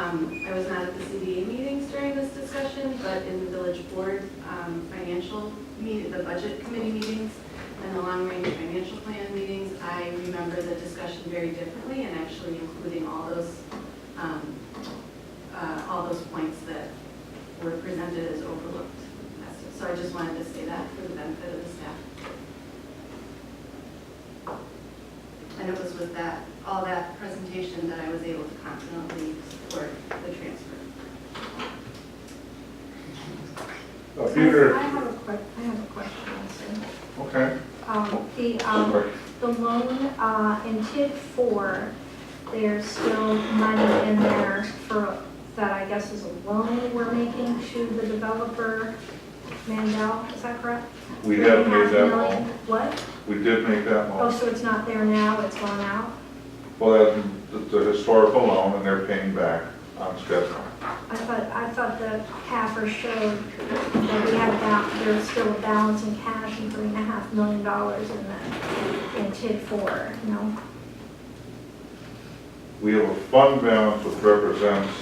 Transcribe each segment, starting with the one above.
I was not at the CDA meetings during this discussion, but in the village board financial meeting, the budget committee meetings, and the long-range financial plan meetings, I remember the discussion very differently and actually including all those points that were presented as overlooked. So I just wanted to say that for the benefit of the staff. And it was with that, all that presentation that I was able to confidently support the transfer. Peter. I have a question also. Okay. The loan in TID 4, there's still money in there for, that I guess is a loan we're making to the developer, Mandel, is that correct? We have made that $3.5 million. loan. What? We did make that Oh, loan. so it's not there now, it's gone out? Well, that's a historical loan and they're paying back on schedule. I thought the CAFR showed that we had there was still a balance in cash and $3.5 million in TID 4, no? We have a fund balance which represents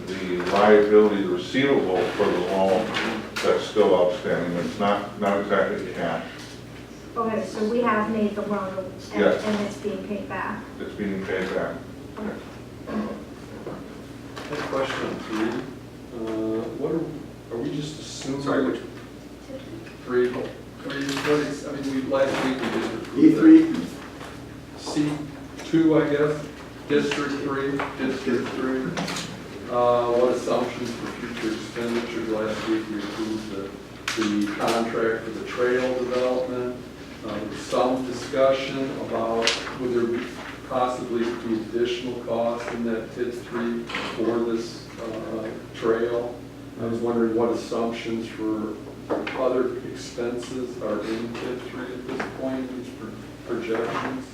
the liability receivable for the loan that's still outstanding. It's not exactly cash. Okay, so we have made the loan Yes. and it's being paid back. It's being paid back. Okay. I have a question on 3. What are we just assuming? Sorry, which? 3. What is, I mean, last week we just approved E3? C2, I guess, District 3, District 3. What assumptions for future expenditures? Last week we approved the contract for the trail development. There was some discussion about would there possibly be additional costs in that TID 3 for this trail. I was wondering what assumptions for other expenses are in TID 3 at this point, these projections.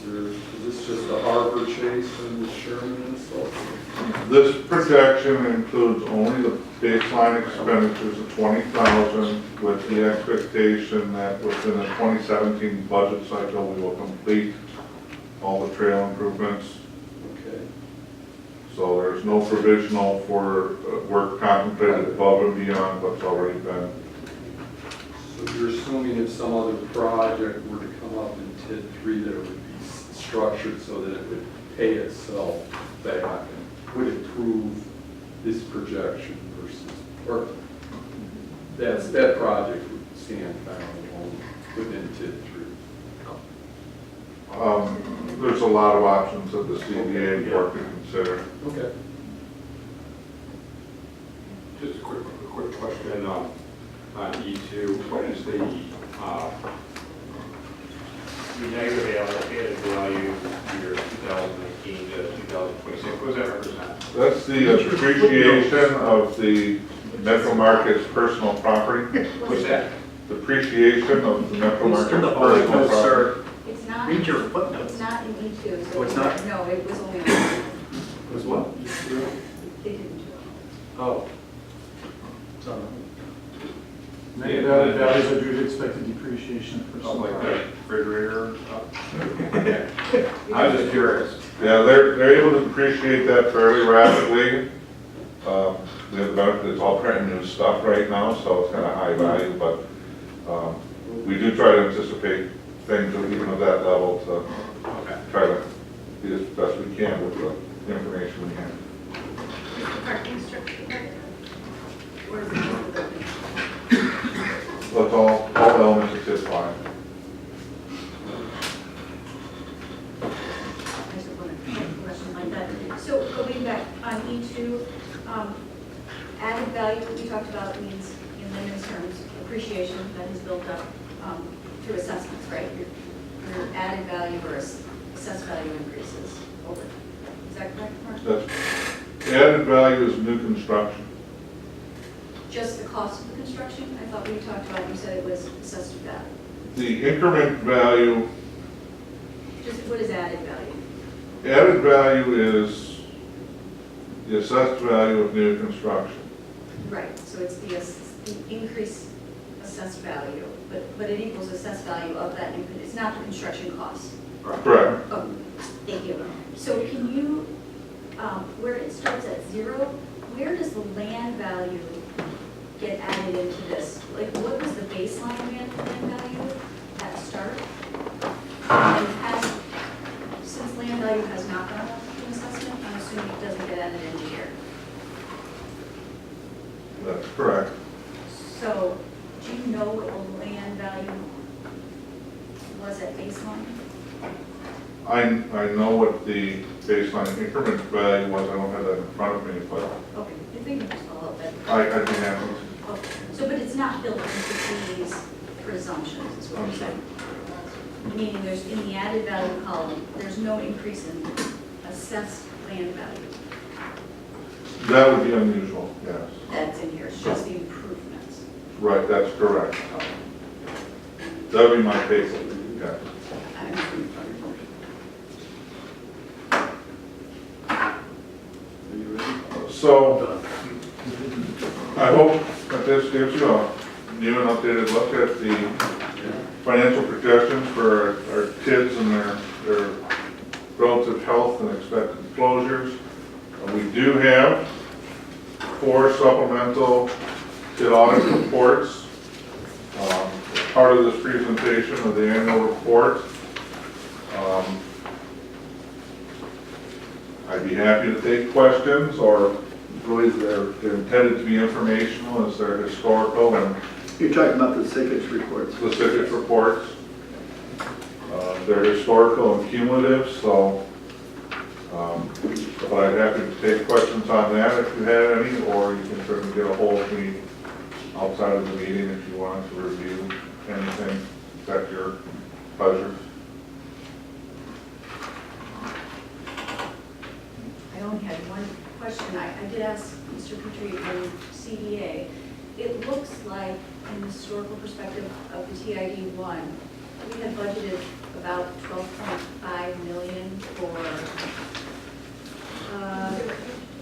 Is this just the harbor chase and the Sherman and so forth? This projection includes only the baseline expenditures of $20,000 with the expectation that within the 2017 budget cycle we will complete all the trail improvements. Okay. So there's no provisional for work contemplated above and beyond what's already been. So you're assuming if some other project were to come up in TID 3 that it would be structured so that it would pay itself back and would improve this projection versus, or that project would stand kind of alone within TID 3. There's a lot of options that the CDA board can consider. Okay. Just a quick question on E2. What is the negative allocated value year 2018 to 2026? What does that represent? That's the depreciation of the Metro Market's personal property. What's that? Depreciation of the Metro Market's the personal footnotes, property. sir. It's not. Read your footnotes. It's not in E2. So Oh, it's not? No, it was only on. It was what? They didn't do it. Oh. Negative values are due to expected depreciation for Something some like that, refrigerator. I was just curious. Yeah, they're able to depreciate that fairly rapidly. We have the benefit, it's all brand new stuff right now, so it's kind of high value, but we do try to anticipate things even at that level to try to be as best we can with the information we have. Is the parking structure part? Or is it just the building? Well, it's all elements of TID 5. I just want to make a question like that. So going back on E2, added value, we talked about means in layman's terms, appreciation that is built up through assessments, right? Your added value or assessed value increases over. Is that correct, Mark? That's, the added value is new construction. Just the cost of the construction? I thought we talked about, you said it was assessed value. The increment value, Just what is added value? added value is the assessed value of new construction. Right, so it's the increased assessed value, but it equals assessed value of that new, it's not the construction cost. Correct. Oh, thank you. So can you where it starts at 0, where does the land value get added into this? Like, what was the baseline land value at start? And since land value has not gone up in assessment, I'm assuming it doesn't get added into here. That's correct. So, do you know what the land value was at baseline? I know what the baseline increment value was, I don't have that in front of me, but Okay, if we can just follow up that. I'd be happy to. Okay, so, but it's not built into these presumptions, is what you're saying? Meaning there's, in the added value column, there's no increase in assessed land value. That would be unusual, yes. That's in here, it's just the improvements. Right, that's correct. Okay. That would be my take, yes. So, I hope that this gives you a new and updated look at the financial projections for our kids and their relative health and expected closures. We do have 4 supplemental kid audit reports. Part of this presentation of the annual report. I'd be happy to take questions, or really they're intended to be informational as they're historical and You're talking about the Sickich reports. specific reports. They're historical and cumulative, so but I'd happy to take questions on that if you had any, or you can certainly get a hold of me outside of the meeting if you want to review anything at your pleasure. I only had one question. I did ask Mr. Petrie from CDA. It looks like, in the historical perspective of the TID 1, we had budgeted about 12.5 million for,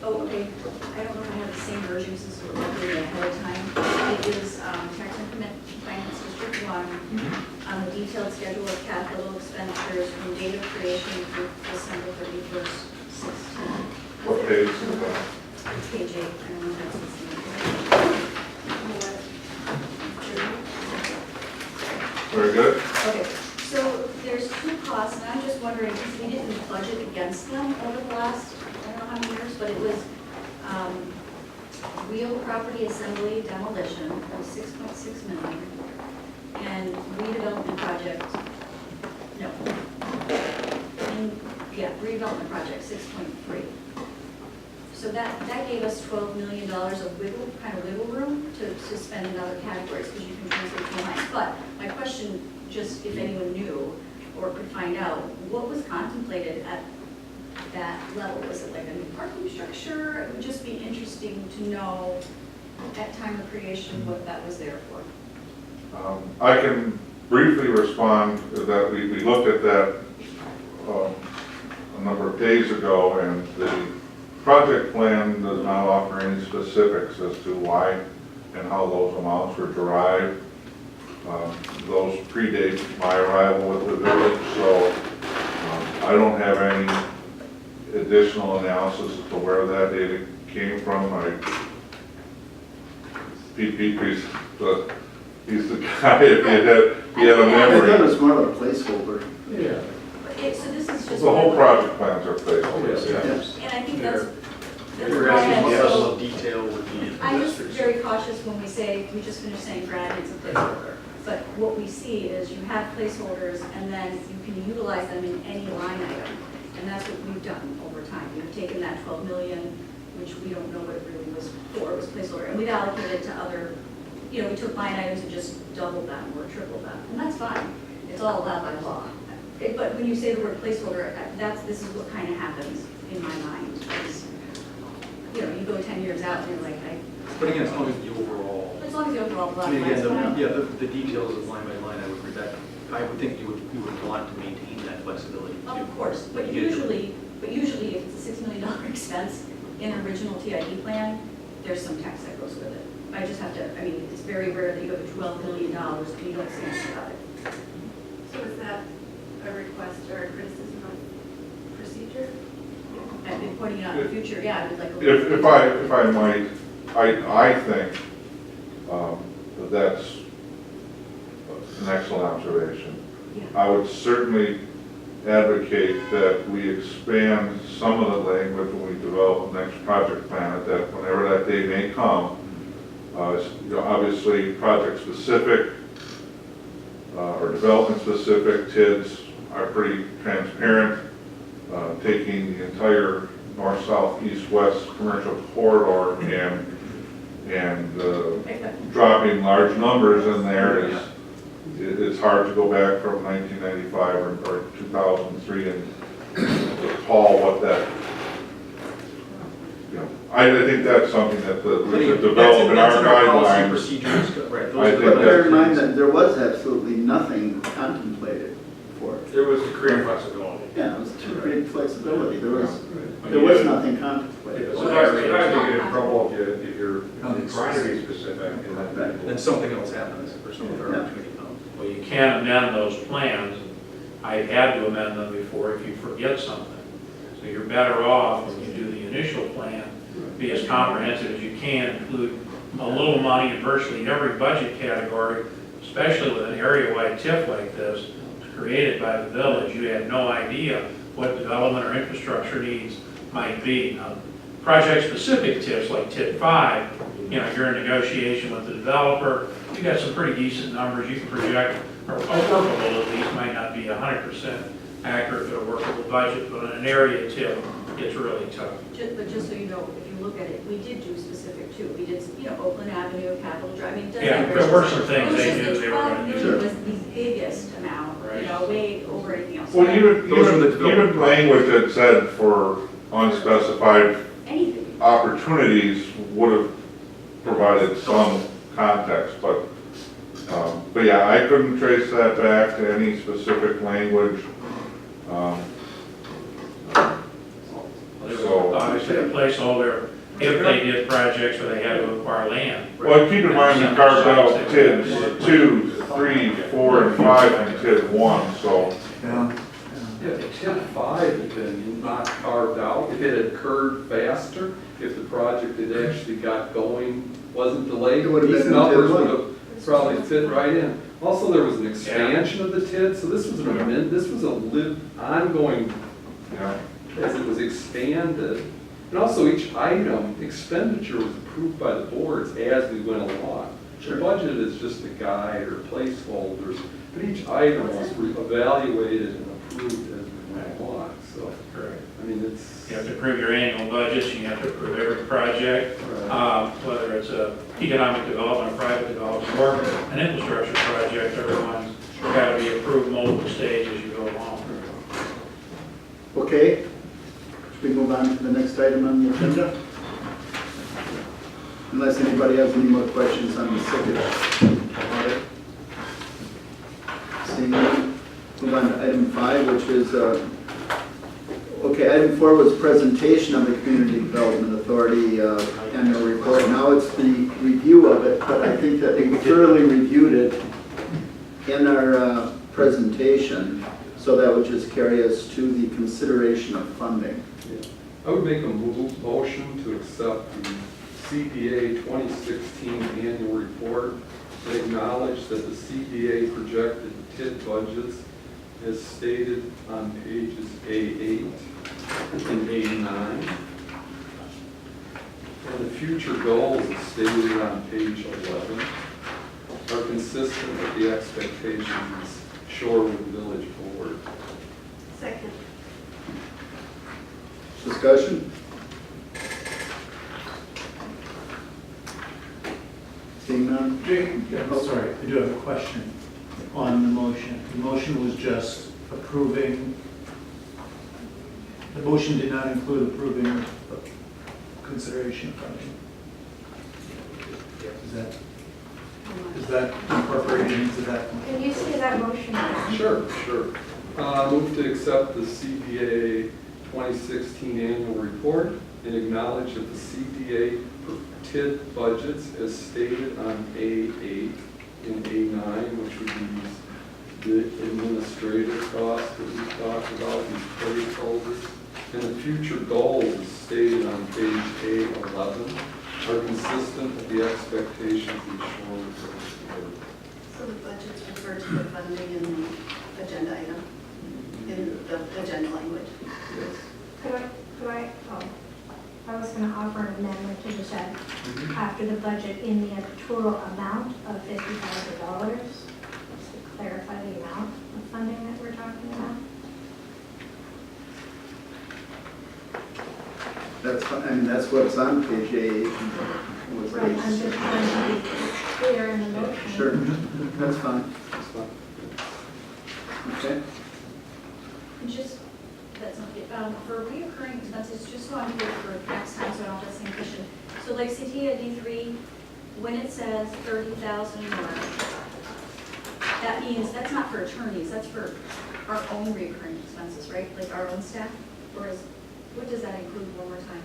oh, okay, I don't know if I have the same version since we're looking ahead of time. It is tax increment finance district 1 on the detailed schedule of capital expenditures from date of creation through December 31st, 16. What page is that? Page 8, I don't know if that's 16. Very good. Okay, so there's 2 costs, and I'm just wondering, because we didn't budget against them over the last, I don't know how many years, but it was real property assembly demolition was 6.6 million, and redevelopment project, no. Redevelopment project, 6.3. So that gave us $12 million of wiggle room to spend in other categories, because you can translate to lines. But my question, just if anyone knew or could find out, what was contemplated at that level? Was it like a new parking structure? It would just be interesting to know at time of creation what that was there for. I can briefly respond to that. We looked at that a number of days ago, and the project plan does not offer any specifics as to why and how those amounts were derived. Those predate my arrival with the village, so I don't have any additional analysis as to where that data came from. Pete Petrie's he's the guy, if he had a I thought it memory. was more of a placeholder. Yeah. So this is just. The whole project plans are placed. Yes. And I think that's You're why asking I'm what level so, of detail would be I'm just investors. very cautious when we say, we just finished saying grant, it's a placeholder. But what we see is you have placeholders and then you can utilize them in any line item. And that's what we've done over time. We've taken that 12 million, which we don't know what it really was for, it was placeholder. And we've allocated to other, we took line items and just doubled them or tripled them. And that's fine. It's all allowed by law. But when you say the word placeholder, this is what kind of happens in my mind. Is, you go 10 years out and you're like, But again, as long as the overall, as long as the overall I block mean, is again, fine. the details of line by line, I would think you would want to maintain that flexibility too. Of course, but You get it. usually if it's a $6 million expense in an original TID plan, there's some tax that goes with it. I just have to, it's very rare that you have $12 million and you don't say anything about it. So is that a request or a criticism of procedure? I've been pointing out in the future, yeah, I would like. If I might, I think that's an excellent observation. Yeah. I would certainly advocate that we expand some of the language when we develop the next project plan, that whenever that day may come, obviously project-specific or development-specific TIDs are pretty transparent, taking the entire north, south, east, west commercial corridor and dropping large numbers in there is, it's hard to go back from 1995 or 2003 and recall what that, I think that's something that we should develop in our guidelines. Procedures, right. I think But bear in that's- mind that there was absolutely nothing contemplated for it. It was to create flexibility. Yeah, it was to create flexibility. There was nothing contemplated. Sometimes you get in trouble if you're trying to be specific and then. Then something else happens, or some other Yeah. opportunity comes. Well, you can't amend those plans. I've had to amend them before if you forget something. So you're better off when you do the initial plan, be as comprehensive as you can, include a little money in virtually every budget category, especially with an area-wide TIF like this, created by the village. You had no idea what development or infrastructure needs might be. Now, project-specific TIFs like TIF 5, you're in negotiation with the developer, you got some pretty decent numbers you can project, or workable at least, might not be 100% accurate for a workable budget, but on an area TIF, it's really tough. But just so you know, if you look at it, we did do specific too. We did, Oakland Avenue, Capitol Drive, I mean, it doesn't. Yeah, there were some things they It knew was just they the were 12 gonna million do. was the biggest amount, Right. way over anything else. Well, Those are the even development language that said for unspecified Anything. opportunities would have provided some context, but yeah, I couldn't trace that back to any specific language. There was obviously a placeholder if they did projects where they had to acquire land. Well, keep in mind, we carved out TIDs 2, 3, 4, and 5 and TID 1, so. Yeah. Yeah, TIP 5 had been not carved out. If it had occurred faster, if the project had actually got going, wasn't delayed, It would have these been in TID numbers 1. would have probably fit right in. Also, there was an expansion of the TID, so this was a ongoing Yeah. as it was expanded. And also each item, expenditure was approved by the boards as we went along. Sure. The budget is just a guide or placeholders, but each item was evaluated and approved as we went along, so, Correct. I mean, it's. You have to approve your annual budgets, you have to approve every project, Right. whether it's a economic development, private development, or an infrastructure project, everyone's got to be approved multiple stages as you go along. Okay, should we move on to the next item on the agenda? Unless anybody has any more questions on the second audit. Seeing none, move on to item 5, which is, item 4 was presentation of the Community Development Authority annual report. Now it's the review of it, but I think that we thoroughly reviewed it in our presentation, so that would just carry us to the consideration of funding. I would make a motion to accept the CDA 2016 annual report and acknowledge that the CDA projected TID budgets as stated on pages A8 and A9. And the future goals as stated on page 11 are consistent with the expectations of Shorewood Village Board. Second. Discussion? Seeing none? I'm sorry, I do have a question on the motion. The motion was just approving, the motion did not include approving consideration of funding. Is that incorporated into that? Can you say that motion again? Sure. Move to accept the CDA 2016 annual report and acknowledge that the CDA TID budgets as stated on A8 and A9, which would be the administrative costs that we talked about, these placeholders, And the future goals stated on page A11 are consistent with the expectations of the Shorewood Village Board. So the budget's referred to the funding in the agenda item, in the agenda language. Yes. I was gonna offer an amendment to just add, Mhm. after the budget, in the total amount of $50,000, just to clarify the amount of funding that we're talking about. That's, I mean, that's what's on page A. was Right, I'm just trying to be clear in the motion. Sure, that's fine. That's fine. Okay. And just, that's not it, for reoccurring expenses, just so I'm clear for next time, so I don't have the same question. So like CTA D3, when it says 30,000 more, that means, that's not for attorneys, that's for our own reoccurring expenses, right? Like our own staff, or is, what does that include one more time?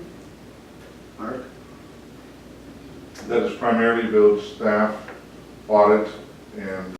Mark? That is primarily village staff, audit, and